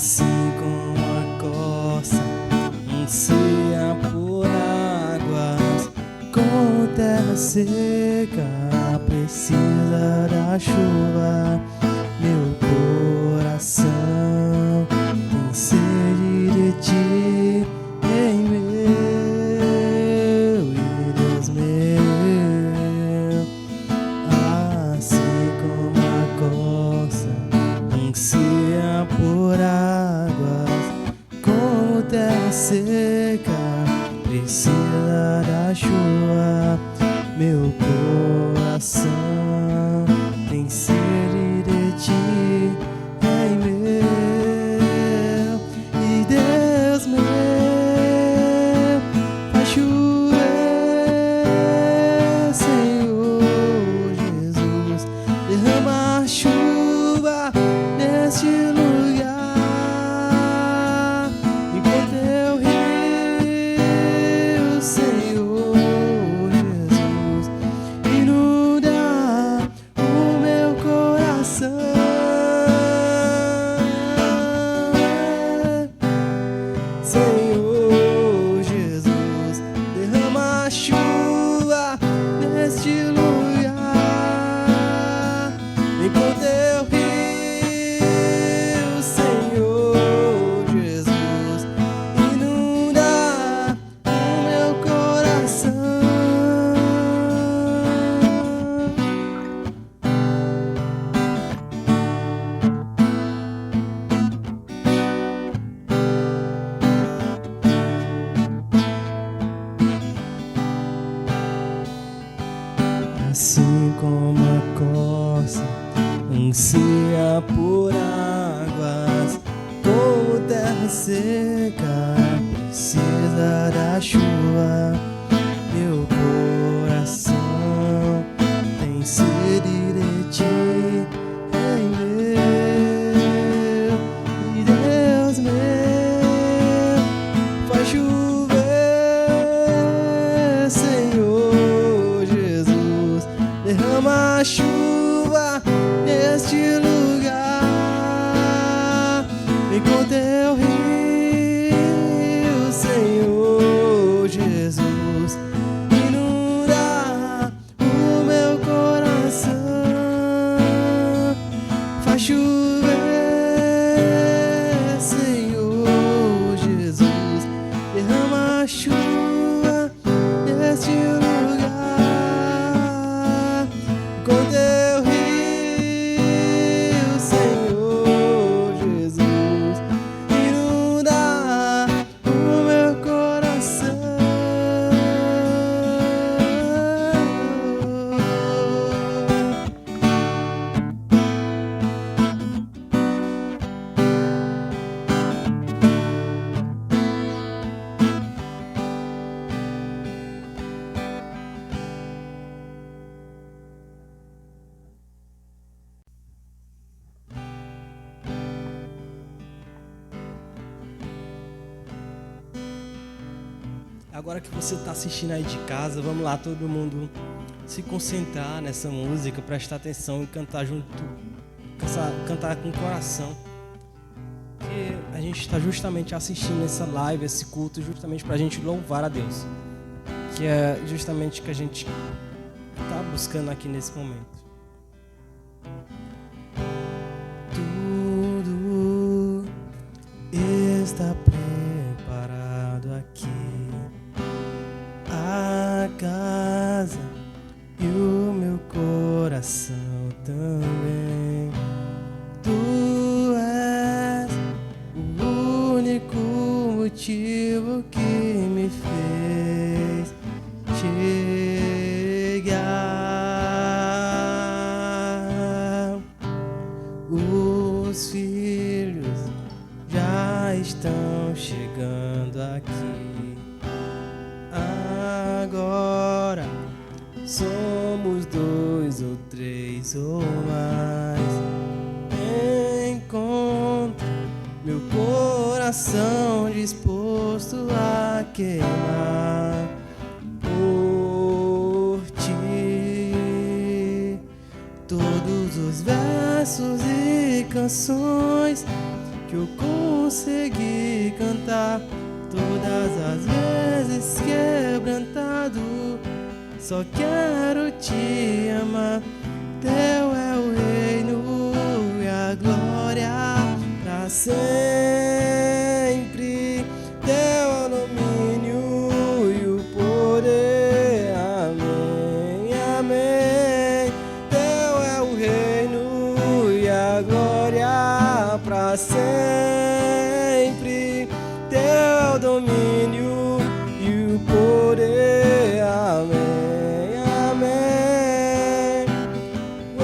Assim como a costa anseia por águas, como terra seca precisa da chuva, meu coração tem sede de ti, em meu e Deus meu. Assim como a costa anseia por águas, como terra seca precisa da chuva, meu coração tem sede de ti, em meu e Deus meu. Faz chover, Senhor Jesus, derrama a chuva neste lugar, enquanto eu rio, Senhor Jesus, inunda o meu coração. Senhor Jesus, derrama a chuva neste lugar, enquanto eu rio, Senhor Jesus, inunda o meu coração. Assim como a costa anseia por águas, como terra seca precisa da chuva, meu coração tem sede de ti, em meu e Deus meu. Faz chover, Senhor Jesus, derrama a chuva neste lugar, enquanto eu rio, Senhor Jesus, inunda o meu coração. Faz chover, Senhor Jesus, derrama a chuva neste lugar, enquanto eu rio, Senhor Jesus, inunda o meu coração. Agora que você está assistindo aí de casa, vamos lá, todo mundo se concentrar nessa música, prestar atenção e cantar junto, cantar com o coração. Porque a gente está justamente assistindo essa live, esse culto, justamente para a gente louvar a Deus. Que é justamente o que a gente está buscando aqui nesse momento. Tudo está preparado aqui. A casa e o meu coração também. Tu és o único motivo que me fez chegar. Os filhos já estão chegando aqui. Agora somos 2 ou 3 ou mais. Encontro meu coração disposto a queimar por ti. Todos os versos e canções que eu consegui cantar. Todas as vezes quebrantado, só quero te amar. Teu é o reino e a glória pra sempre. Teu é o domínio e o poder. Amém, amém. Teu é o reino e a glória pra sempre. Teu é o domínio e o poder. Amém, amém. Oh,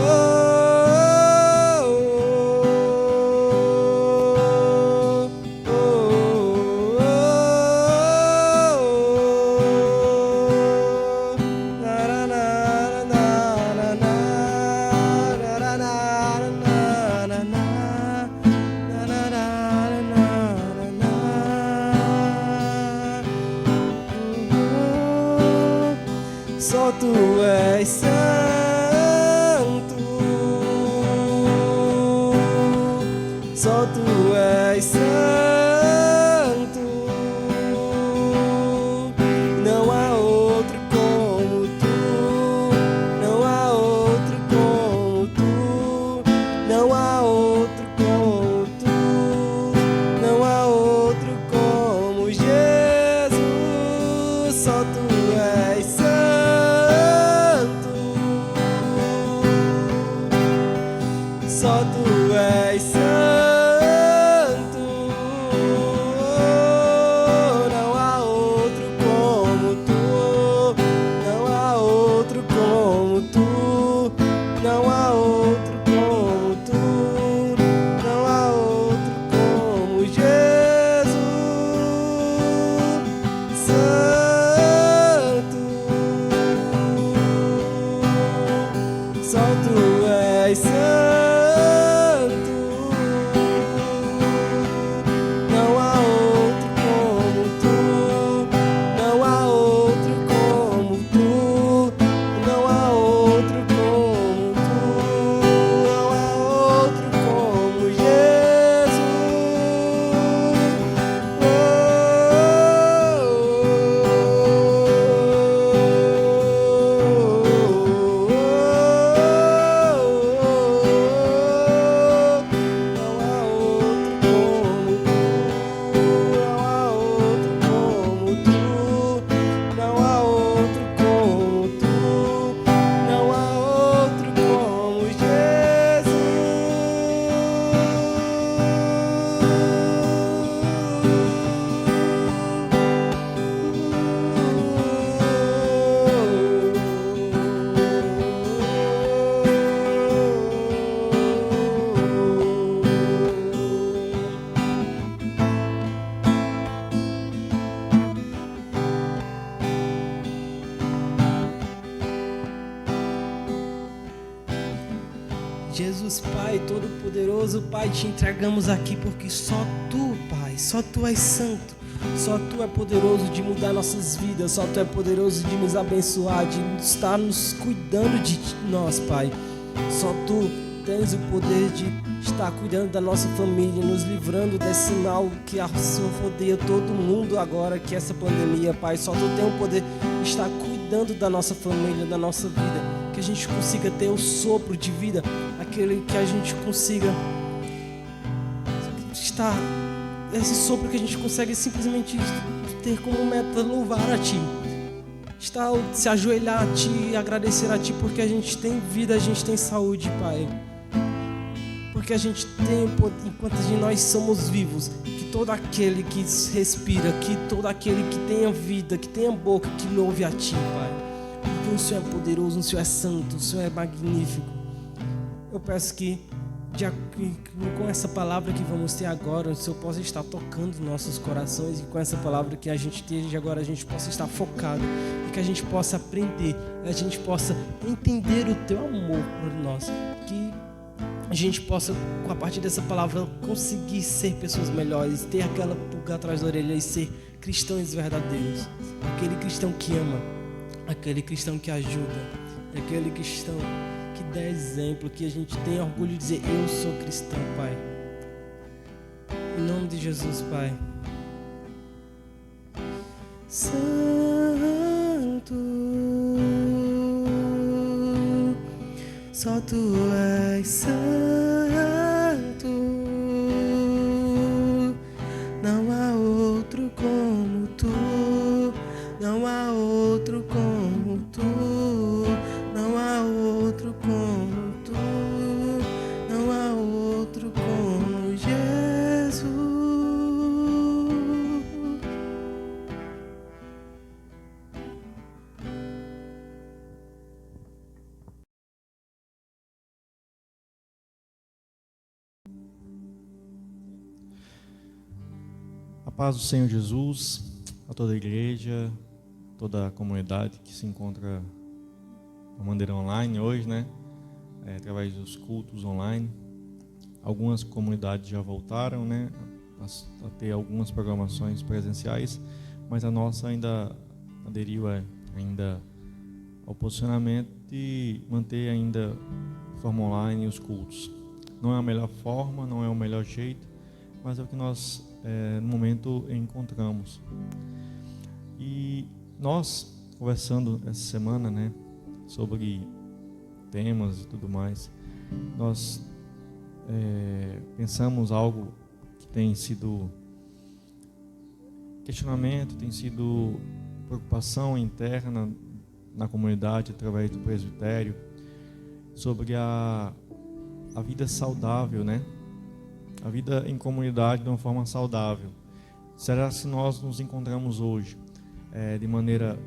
oh, oh, oh, oh. Na, na, na, na, na, na, na, na, na, na, na. Só tu és santo, só tu és santo. Não há outro como tu, não há outro como tu, não há outro como tu, não há outro como Jesus. Só tu és santo. Só tu és santo, não há outro como tu, não há outro como tu, não há outro como tu, não há outro como Jesus. Santo, só tu és santo. Jesus, Pai Todo-Poderoso, Pai, te entregamos aqui porque só Tu, Pai, só Tu és santo, só Tu é poderoso de mudar nossas vidas, só Tu é poderoso de nos abençoar, de estar nos cuidando de nós, Pai. Só Tu tens o poder de estar cuidando da nossa família, nos livrando desse mal que rodeia todo mundo agora, que é essa pandemia, Pai. Só Tu tem o poder de estar cuidando da nossa família, da nossa vida, que a gente consiga ter o sopro de vida, aquele que a gente consiga estar, esse sopro que a gente consegue simplesmente ter como meta louvar a Ti, estar, se ajoelhar a Ti e agradecer a Ti, porque a gente tem vida, a gente tem saúde, Pai, porque a gente tem, enquanto nós somos vivos, que todo aquele que respira, que todo aquele que tenha vida, que tenha boca, que louve a Ti, Pai, porque o Senhor é poderoso, o Senhor é santo, o Senhor é magnífico. Eu peço que com essa palavra que vamos ter agora, o Senhor possa estar tocando nossos corações, e com essa palavra que a gente esteja agora, a gente possa estar focado, e que a gente possa aprender, a gente possa entender o Teu amor por nós, que a gente possa, a partir dessa palavra, conseguir ser pessoas melhores, ter aquela pulga atrás da orelha e ser cristãos verdadeiros, aquele cristão que ama, aquele cristão que ajuda, aquele cristão que dá exemplo, que a gente tem orgulho de dizer: eu sou cristão, Pai. nome de Jesus, Pai. Santo, só Tu és santo, não há outro como Tu, não há outro como Tu, não há outro como Tu, não há outro como Jesus. A paz do Senhor Jesus, a toda a igreja, toda a comunidade que se encontra de maneira online hoje, né? Através dos cultos online. Algumas comunidades já voltaram, né? A ter algumas programações presenciais, mas a nossa ainda aderiu ainda ao posicionamento de manter ainda de forma online os cultos. Não é a melhor forma, não é o melhor jeito, mas é o que nós no momento encontramos. E nós conversando essa semana, né, sobre temas e tudo mais, nós pensamos algo que tem sido questionamento, tem sido preocupação interna na comunidade através do presbitério, sobre a vida saudável, né? A vida em comunidade de uma forma saudável. Será que nós nos encontramos hoje de maneira,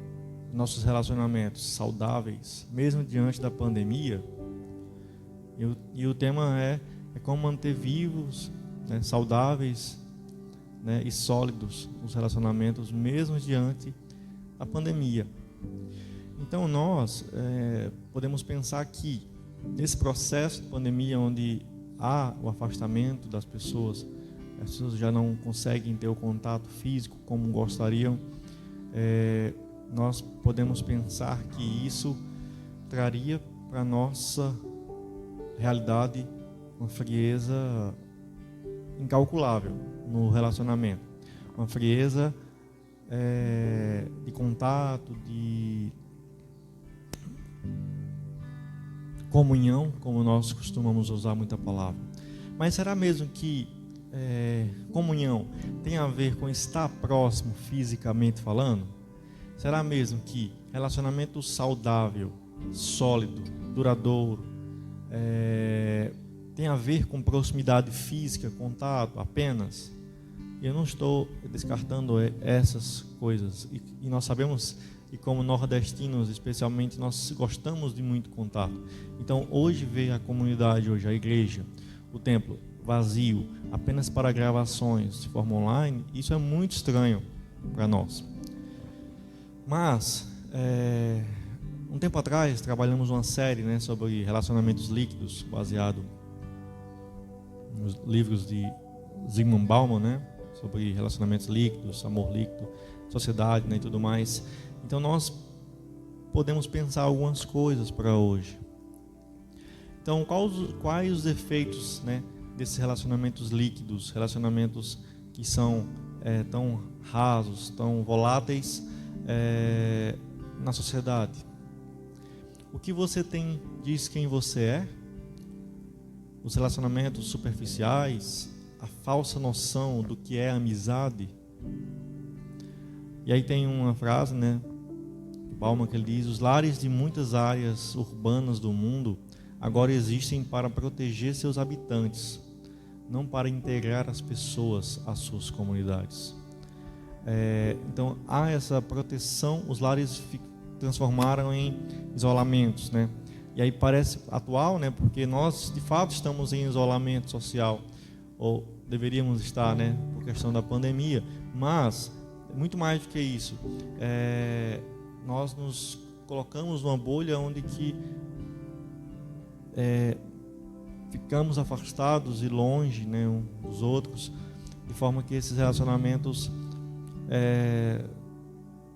nossos relacionamentos saudáveis, mesmo diante da pandemia? E o tema é como manter vivos, né, saudáveis, né, e sólidos os relacionamentos, mesmo diante da pandemia. Então nós podemos pensar que nesse processo de pandemia, onde há o afastamento das pessoas, as pessoas já não conseguem ter o contato físico como gostariam, nós podemos pensar que isso traria para a nossa realidade uma frieza incalculável no relacionamento, uma frieza de contato, de comunhão, como nós costumamos usar muita palavra. Mas será mesmo que comunhão tem a ver com estar próximo fisicamente falando? Será mesmo que relacionamento saudável, sólido, duradouro, tem a ver com proximidade física, contato apenas? Eu não estou descartando essas coisas, e nós sabemos, e como nordestinos especialmente, nós gostamos de muito contato. Então hoje ver a comunidade, hoje a igreja, o templo vazio, apenas para gravações de forma online, isso é muito estranho para nós. Mas um tempo atrás trabalhamos uma série, né, sobre relacionamentos líquidos, baseado nos livros de Zygmunt Bauman, né, sobre relacionamentos líquidos, amor líquido, sociedade, né, e tudo mais. Então nós podemos pensar algumas coisas para hoje. Então quais os efeitos, né, desses relacionamentos líquidos, relacionamentos que são tão rasos, tão voláteis na sociedade? O que você tem diz quem você é? Os relacionamentos superficiais, a falsa noção do que é amizade. E aí tem uma frase, né, Bauman, que ele diz: os lares de muitas áreas urbanas do mundo agora existem para proteger seus habitantes, não para integrar as pessoas às suas comunidades. Então há essa proteção, os lares transformaram em isolamentos, né? E aí parece atual, né? Porque nós de fato estamos em isolamento social, ou deveríamos estar, né? Por questão da pandemia, mas muito mais do que isso, nós nos colocamos numa bolha onde que ficamos afastados e longe, né, uns dos outros, de forma que esses relacionamentos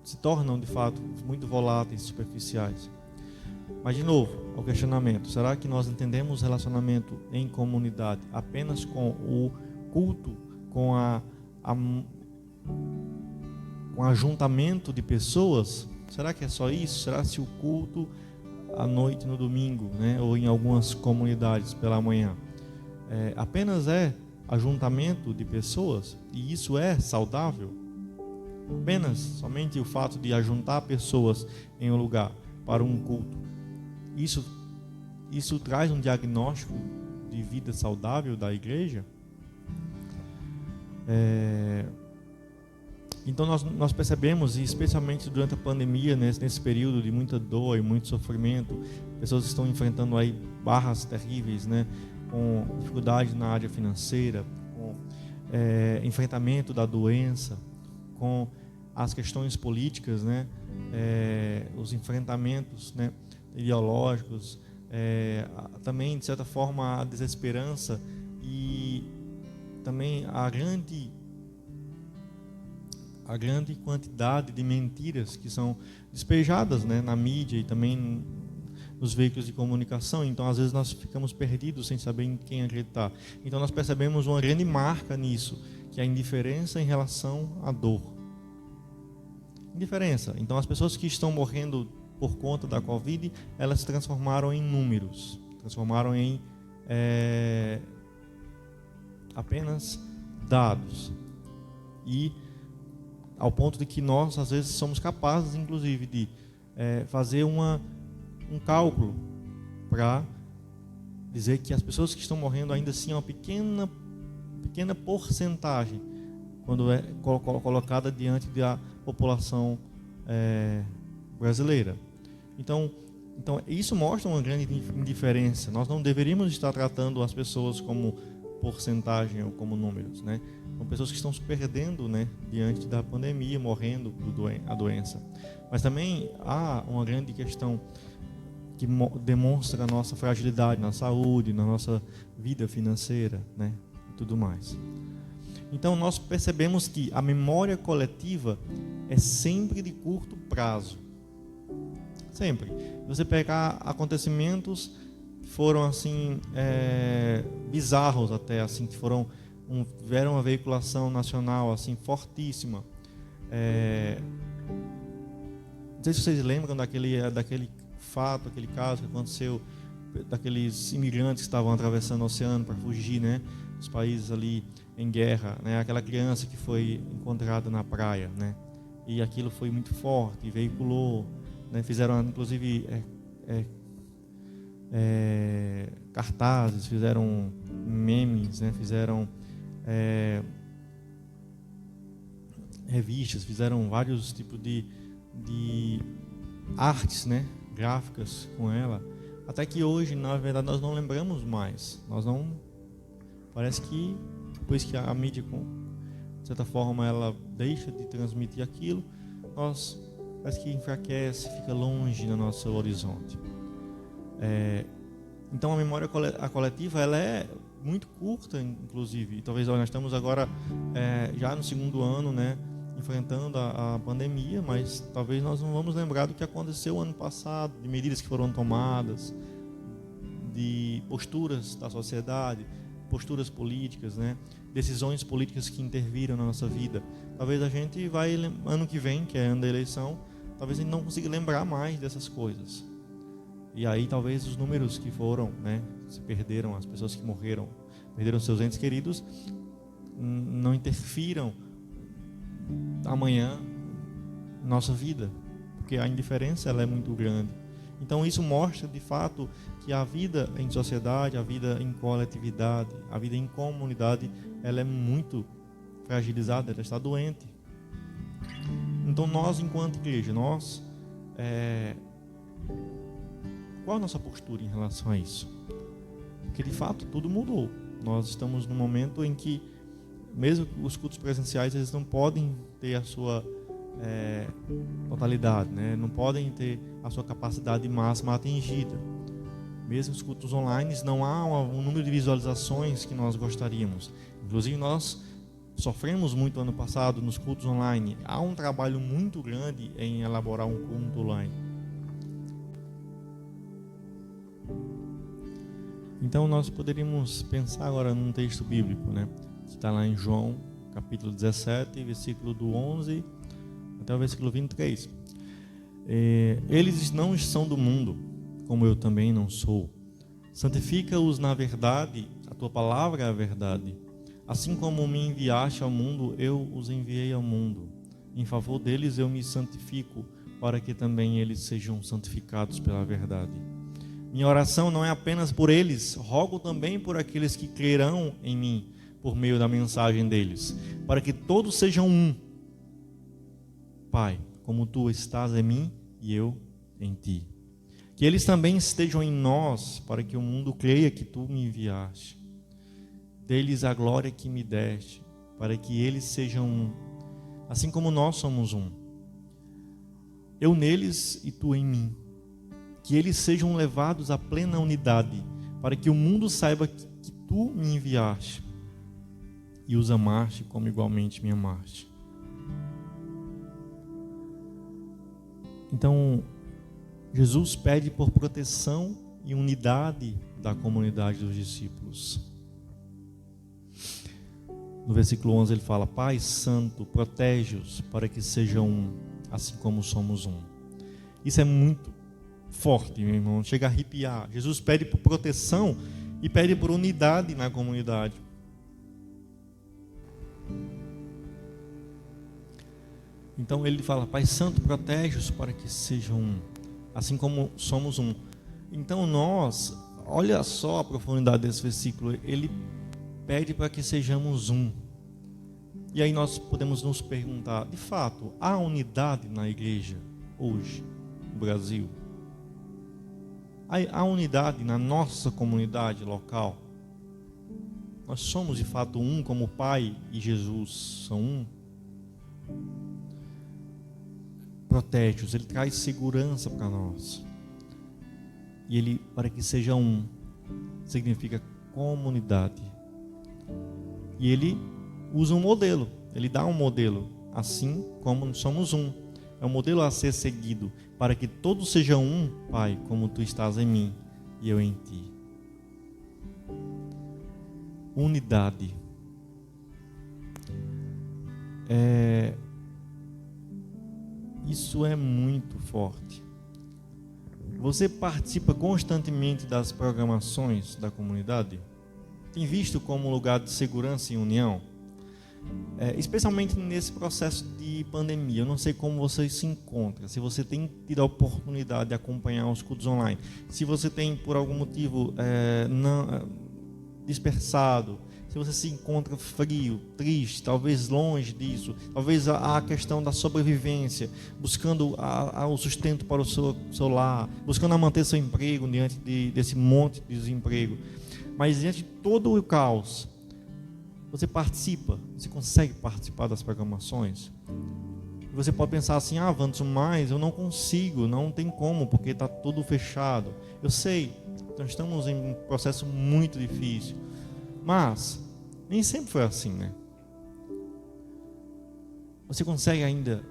se tornam de fato muito voláteis, superficiais. Mas de novo, o questionamento: será que nós entendemos relacionamento em comunidade apenas com o culto, com com ajuntamento de pessoas? Será que é só isso? Será se o culto à noite no domingo, né, ou em algumas comunidades pela manhã, apenas ajuntamento de pessoas, e isso é saudável? Apenas, somente o fato de ajuntar pessoas em um lugar para um culto, isso traz um diagnóstico de vida saudável da igreja? Então nós percebemos, e especialmente durante a pandemia, nesse período de muita dor e muito sofrimento, pessoas estão enfrentando aí barras terríveis, né, com dificuldade na área financeira, com enfrentamento da doença, com as questões políticas, né, os enfrentamentos, né, ideológicos, também de certa forma a desesperança e também a grande quantidade de mentiras que são despejadas, né, na mídia e também nos veículos de comunicação. Então às vezes nós ficamos perdidos sem saber em quem acreditar. Então nós percebemos uma grande marca nisso, que é a indiferença em relação à dor. Indiferença. Então as pessoas que estão morrendo por conta da Covid, elas se transformaram em números, transformaram em apenas dados, e ao ponto de que nós às vezes somos capazes inclusive de fazer um cálculo para dizer que as pessoas que estão morrendo ainda assim é uma pequena porcentagem quando é colocada diante da população brasileira. Então isso mostra uma grande indiferença. Nós não deveríamos estar tratando as pessoas como porcentagem ou como números, né? São pessoas que estão se perdendo, né, diante da pandemia, morrendo a doença. Mas também há uma grande questão que demonstra a nossa fragilidade na saúde, na nossa vida financeira, né, e tudo mais. Então nós percebemos que a memória coletiva é sempre de curto prazo. Sempre. Você pegar acontecimentos que foram assim bizarros até, assim, que tiveram uma veiculação nacional assim fortíssima. Não sei se vocês lembram daquele fato, aquele caso que aconteceu, daqueles imigrantes que estavam atravessando o oceano para fugir, né, dos países ali em guerra, né, aquela criança que foi encontrada na praia, né, e aquilo foi muito forte, veiculou, né, fizeram inclusive cartazes, fizeram memes, né, fizeram revistas, fizeram vários tipos de artes, né, gráficas com ela, até que hoje, na verdade, nós não lembramos mais. Parece que depois que a mídia, de certa forma, ela deixa de transmitir aquilo, parece que enfraquece, fica longe no nosso horizonte. Então a memória coletiva, ela é muito curta, inclusive. Talvez nós estamos agora já no segundo ano, né, enfrentando a pandemia, mas talvez nós não vamos lembrar do que aconteceu ano passado, de medidas que foram tomadas, de posturas da sociedade, posturas políticas, né, decisões políticas que interviram na nossa vida. Talvez a gente ano que vem, que é ano da eleição, talvez a gente não consiga lembrar mais dessas coisas. E aí talvez os números que foram, né, se perderam, as pessoas que morreram, perderam seus entes queridos, não interfiram amanhã nossa vida, porque a indiferença ela é muito grande. Então isso mostra de fato que a vida em sociedade, a vida em coletividade, a vida em comunidade, ela é muito fragilizada, ela está doente. Então nós, enquanto igreja, qual a nossa postura em relação a isso? Porque de fato tudo mudou. Nós estamos num momento em que mesmo os cultos presenciais, eles não podem ter a sua totalidade, né? Não podem ter a sua capacidade máxima atingida. Mesmo os cultos online, não há um número de visualizações que nós gostaríamos. Inclusive nós sofremos muito ano passado nos cultos online. Há um trabalho muito grande em elaborar um culto online. Então nós poderíamos pensar agora num texto bíblico, né, que está lá em João capítulo 17, versículo do 11 até o versículo 23. Eles não são do mundo, como eu também não sou. Santifica-os na verdade, a tua palavra é a verdade. Assim como me enviaste ao mundo, eu os enviei ao mundo. Em favor deles eu me santifico, para que também eles sejam santificados pela verdade. Minha oração não é apenas por eles, rogo também por aqueles que crerão em mim, por meio da mensagem deles, para que todos sejam um. Pai, como tu estás em mim e eu em ti. Que eles também estejam em nós, para que o mundo creia que tu me enviaste. Dê-lhes a glória que me deste, para que eles sejam um, assim como nós somos um. Eu neles e tu em mim. Que eles sejam levados à plena unidade, para que o mundo saiba que tu me enviaste e os amaste como igualmente me amaste. Então, Jesus pede por proteção e unidade da comunidade dos discípulos. No versículo 11 ele fala: Pai Santo, protege-os para que sejam um, assim como somos um. Isso é muito forte, meu irmão, chega a arrepiar. Jesus pede por proteção e pede por unidade na comunidade. Então ele fala: Pai Santo, protege-os para que sejam um, assim como somos um. Então nós, olha só a profundidade desse versículo, ele pede para que sejamos um. E aí nós podemos nos perguntar, de fato, há unidade na igreja hoje, no Brasil? Há unidade na nossa comunidade local? Nós somos de fato um, como o Pai e Jesus são um? Protege-os, ele traz segurança para nós. E ele, para que seja um, significa comunidade. E ele usa um modelo, ele dá um modelo, assim como somos um. É um modelo a ser seguido, para que todos sejam um, Pai, como tu estás em mim e eu em ti. Unidade. Isso é muito forte. Você participa constantemente das programações da comunidade? Tem visto como lugar de segurança e união? Especialmente nesse processo de pandemia. Eu não sei como você se encontra, se você tem tido a oportunidade de acompanhar os cultos online, se você tem por algum motivo dispersado, se você se encontra frio, triste, talvez longe disso, talvez a questão da sobrevivência, buscando o sustento para o seu lar, buscando manter seu emprego diante desse monte de desemprego. Mas diante de todo o caos, você participa, você consegue participar das programações? Você pode pensar assim: Wanderson, mas eu não consigo, não tem como, porque está tudo fechado. Eu sei, nós estamos em um processo muito difícil, mas nem sempre foi assim, né? Você consegue ainda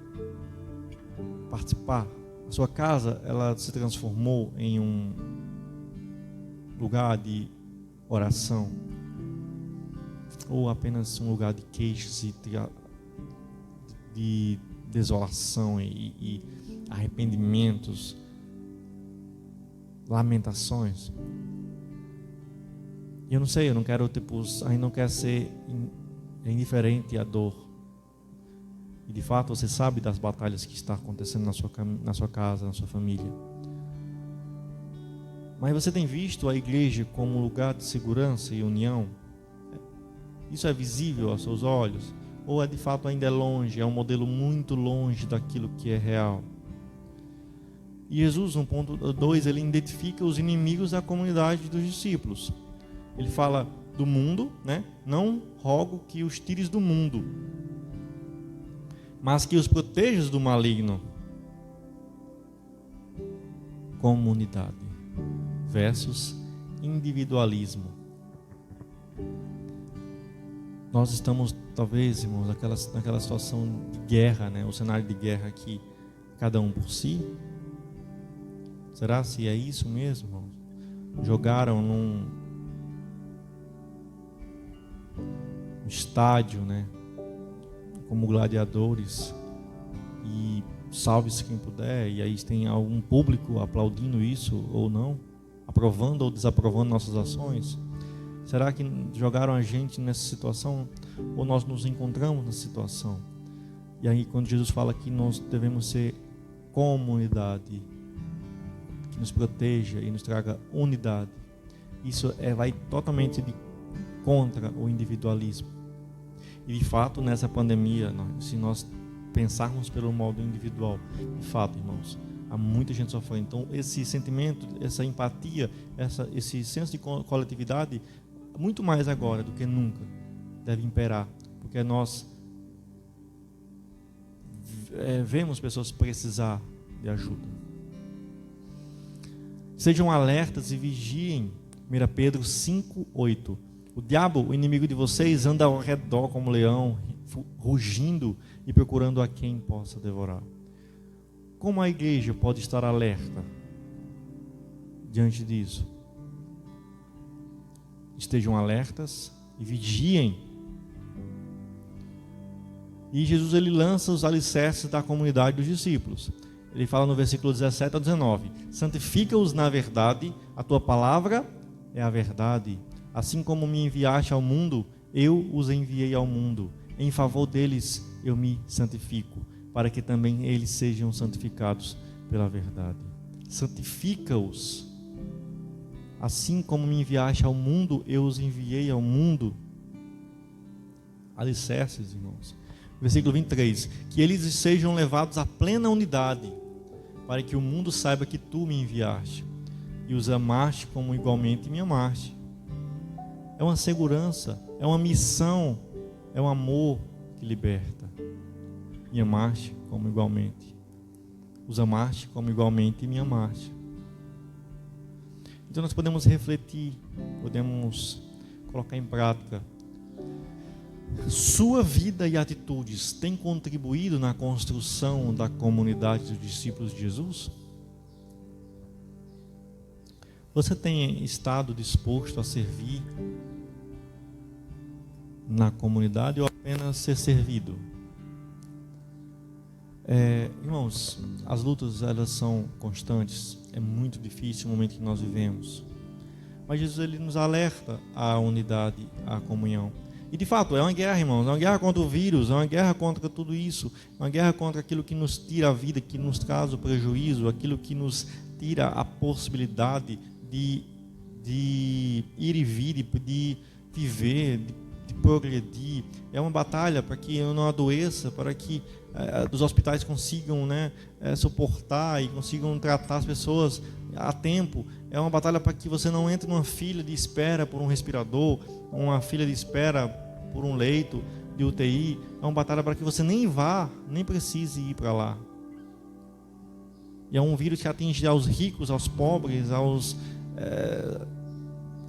participar? A sua casa, ela se transformou em um lugar de oração, ou apenas um lugar de queixas e de desolação e arrependimentos, lamentações? Eu não sei, eu não quero ainda não quero ser indiferente à dor. E de fato você sabe das batalhas que está acontecendo na sua casa, na sua família. Mas você tem visto a igreja como um lugar de segurança e união? Isso é visível aos seus olhos? Ou de fato ainda é longe, é um modelo muito longe daquilo que é real? E Jesus, no ponto 2, ele identifica os inimigos da comunidade dos discípulos. Ele fala do mundo, né? Não rogo que os tires do mundo, mas que os protejas do maligno. Comunidade versus individualismo. Nós estamos, talvez, irmãos, naquela situação de guerra, né? O cenário de guerra aqui, cada um por si. Será se é isso mesmo, irmãos? Jogaram num estádio, né? como gladiadores e salve-se quem puder, e aí tem algum público aplaudindo isso ou não, aprovando ou desaprovando nossas ações? Será que jogaram a gente nessa situação ou nós nos encontramos nessa situação? E aí quando Jesus fala que nós devemos ser comunidade, que nos proteja e nos traga unidade, isso vai totalmente contra o individualismo. E de fato nessa pandemia, se nós pensarmos pelo modo individual, de fato, irmãos, há muita gente sofrendo. Então esse sentimento, essa empatia, esse senso de coletividade, muito mais agora do que nunca, deve imperar, porque nós vemos pessoas precisar de ajuda. Sejam alertas e vigiem. 1 Pedro 5:8. O diabo, o inimigo de vocês, anda ao redor como leão, rugindo e procurando a quem possa devorar. Como a igreja pode estar alerta diante disso? Estejam alertas e vigiem. E Jesus, ele lança os alicerces da comunidade dos discípulos. Ele fala no versículo 17 a 19: santifica-os na verdade, a tua palavra é a verdade. Assim como me enviaste ao mundo, eu os enviei ao mundo. Em favor deles eu me santifico, para que também eles sejam santificados pela verdade. Santifica-os. Assim como me enviaste ao mundo, eu os enviei ao mundo. Alicerces, irmãos. Versículo 23. Que eles sejam levados à plena unidade, para que o mundo saiba que tu me enviaste e os amaste como igualmente me amaste. É uma segurança, é uma missão, é um amor que liberta. Me amaste como igualmente. Os amaste como igualmente me amaste. Então nós podemos refletir, podemos colocar em prática. Sua vida e atitudes têm contribuído na construção da comunidade dos discípulos de Jesus? Você tem estado disposto a servir na comunidade ou apenas ser servido? Irmãos, as lutas, elas são constantes. É muito difícil o momento que nós vivemos, mas Jesus, ele nos alerta à unidade, à comunhão. E de fato é uma guerra, irmãos, é uma guerra contra o vírus, é uma guerra contra tudo isso, é uma guerra contra aquilo que nos tira a vida, que nos traz o prejuízo, aquilo que nos tira a possibilidade de ir e vir, de viver, de progredir. É uma batalha para que eu não adoeça, para que os hospitais consigam, suportar e consigam tratar as pessoas a tempo. É uma batalha para que você não entre numa fila de espera por um respirador, uma fila de espera por um leito de UTI. É uma batalha para que você nem vá, nem precise ir para lá. E é um vírus que atinge aos ricos, aos pobres,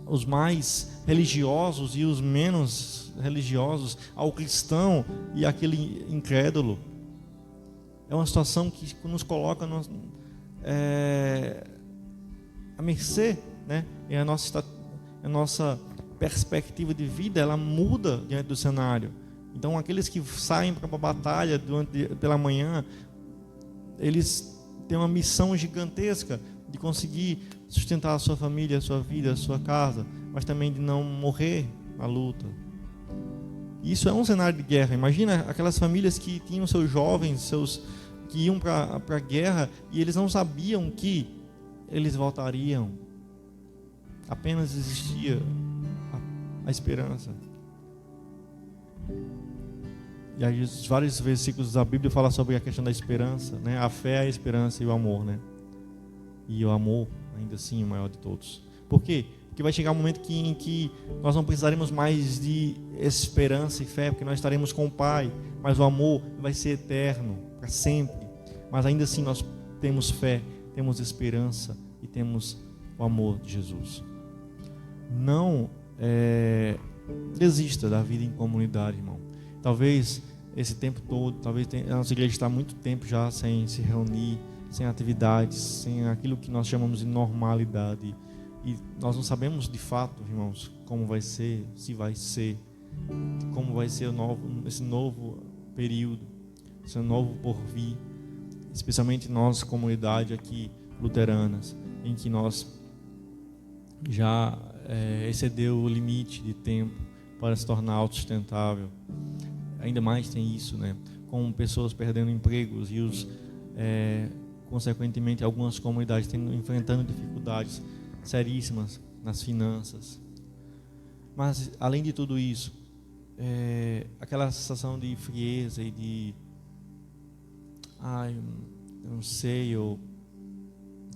os mais religiosos e os menos religiosos, ao cristão e aquele incrédulo. É uma situação que nos coloca à mercê, E a nossa perspectiva de vida, ela muda diante do cenário. Então aqueles que saem para a batalha pela manhã, eles têm uma missão gigantesca de conseguir sustentar a sua família, a sua vida, a sua casa, mas também de não morrer na luta. Isso é um cenário de guerra. Imagina aquelas famílias que tinham seus jovens, que iam para a guerra e eles não sabiam que eles voltariam. Apenas existia a esperança. E aí vários versículos da Bíblia falam sobre a questão da esperança, A fé, a esperança e o amor, E o amor, ainda assim, é o maior de todos. Por quê? Porque vai chegar um momento em que nós não precisaremos mais de esperança e fé, porque nós estaremos com o Pai, mas o amor vai ser eterno, para sempre. Mas ainda assim nós temos fé, temos esperança e temos o amor de Jesus. Não desista da vida em comunidade, irmão. Talvez esse tempo todo, a nossa igreja está há muito tempo já sem se reunir, sem atividades, sem aquilo que nós chamamos de normalidade. E nós não sabemos de fato, irmãos, como vai ser, se vai ser, como vai ser esse novo período, esse novo porvir, especialmente nós, comunidade aqui luteranas, em que nós já excedeu o limite de tempo para se tornar autossustentável. Ainda mais tem isso, né? Com pessoas perdendo empregos e consequentemente algumas comunidades enfrentando dificuldades seríssimas nas finanças. Mas além de tudo isso, aquela sensação de frieza e de eu não sei, ou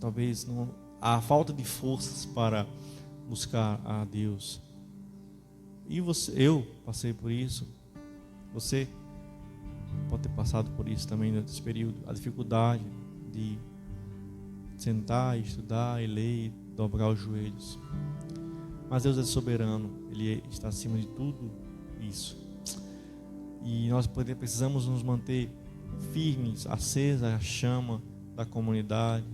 talvez não, a falta de forças para buscar a Deus. E eu passei por isso, você pode ter passado por isso também nesse período, a dificuldade de sentar, estudar e ler e dobrar os joelhos. Mas Deus é soberano, Ele está acima de tudo isso. E nós precisamos nos manter firmes, acesa a chama da comunidade,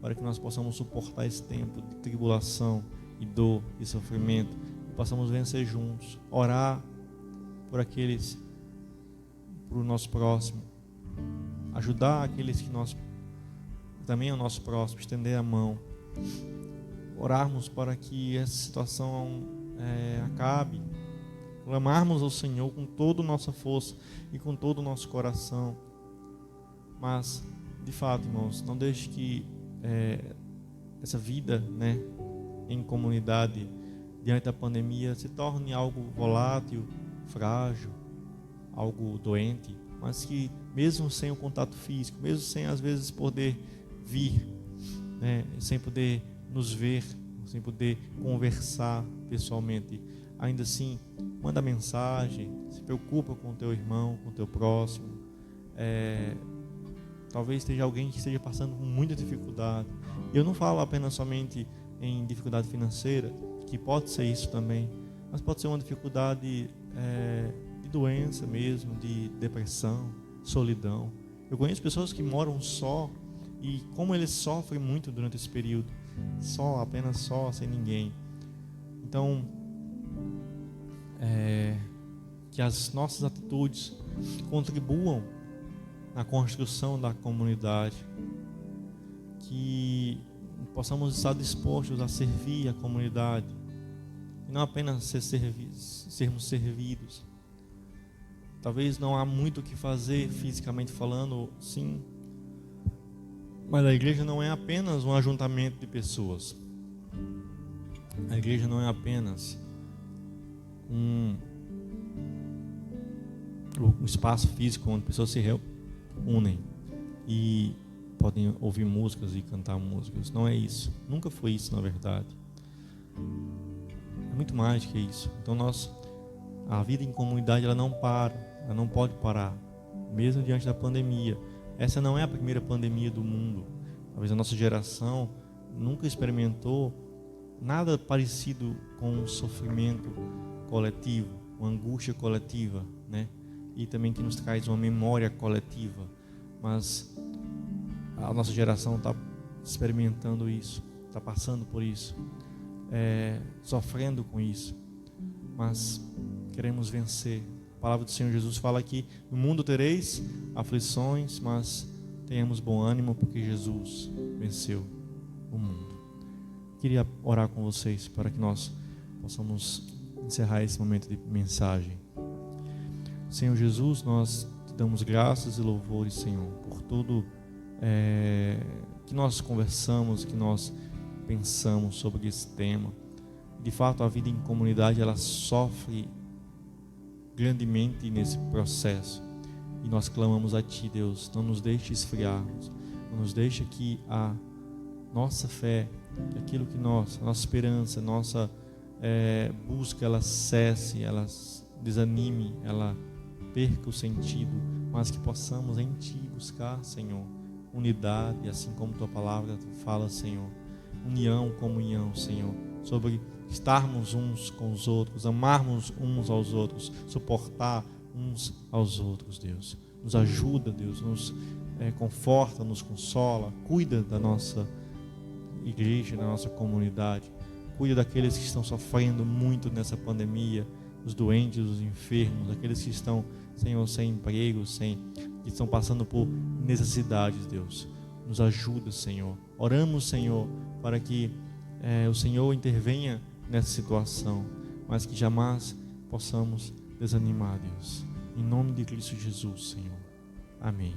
para que nós possamos suportar esse tempo de tribulação e dor e sofrimento, e possamos vencer juntos, orar por aqueles, por o nosso próximo, ajudar aqueles que também é o nosso próximo, estender a mão, orarmos para que essa situação acabe, clamarmos ao Senhor com toda a nossa força e com todo o nosso coração. Mas, de fato, irmãos, não deixe que essa vida, né, em comunidade diante da pandemia se torne algo volátil, frágil, algo doente, mas que mesmo sem o contato físico, mesmo sem às vezes poder vir, né, sem poder nos ver, sem poder conversar pessoalmente, ainda assim manda mensagem, se preocupa com o teu irmão, com o teu próximo. Talvez esteja alguém que esteja passando por muita dificuldade. Eu não falo apenas somente em dificuldade financeira, que pode ser isso também, mas pode ser uma dificuldade de doença mesmo, de depressão, solidão. Eu conheço pessoas que moram só e como eles sofrem muito durante esse período, apenas só, sem ninguém. Então, que as nossas atitudes contribuam na construção da comunidade, que possamos estar dispostos a servir a comunidade e não apenas sermos servidos. Talvez não há muito o que fazer fisicamente falando, sim, mas a igreja não é apenas um ajuntamento de pessoas. A igreja não é apenas um espaço físico onde pessoas se reúnem e podem ouvir músicas e cantar músicas. Não é isso. Nunca foi isso, na verdade. É muito mais que isso. Então a vida em comunidade, ela não pode parar, mesmo diante da pandemia. Essa não é a primeira pandemia do mundo. Talvez a nossa geração nunca experimentou nada parecido com um sofrimento coletivo, uma angústia coletiva, né? E também que nos traz uma memória coletiva. Mas a nossa geração está experimentando isso, está passando por isso, sofrendo com isso. Mas queremos vencer. A palavra do Senhor Jesus fala que no mundo tereis aflições, mas tenhamos bom ânimo, porque Jesus venceu o mundo. Queria orar com vocês para que nós possamos encerrar esse momento de mensagem. Senhor Jesus, nós te damos graças e louvores, Senhor, por tudo que nós conversamos, que nós pensamos sobre esse tema. De fato, a vida em comunidade, ela sofre grandemente nesse processo, e nós clamamos a Ti, Deus, não nos deixe esfriarmos, não nos deixe que a nossa fé, que aquilo que a nossa esperança, a nossa busca, ela cesse, ela desanime, ela perca o sentido, mas que possamos em Ti buscar, Senhor, unidade, assim como Tua palavra fala, Senhor, união, comunhão, Senhor, sobre estarmos uns com os outros, amarmos uns aos outros, suportar uns aos outros, Deus. Nos ajuda, Deus, nos conforta, nos consola, cuida da nossa igreja, da nossa comunidade, cuida daqueles que estão sofrendo muito nessa pandemia, os doentes, os enfermos, aqueles que estão Senhor, sem emprego, que estão passando por necessidades, Deus. Nos ajuda, Senhor. Oramos, Senhor, para que o Senhor intervenha nessa situação, mas que jamais possamos desanimar, Deus. Em nome de Cristo Jesus, Senhor. Amém.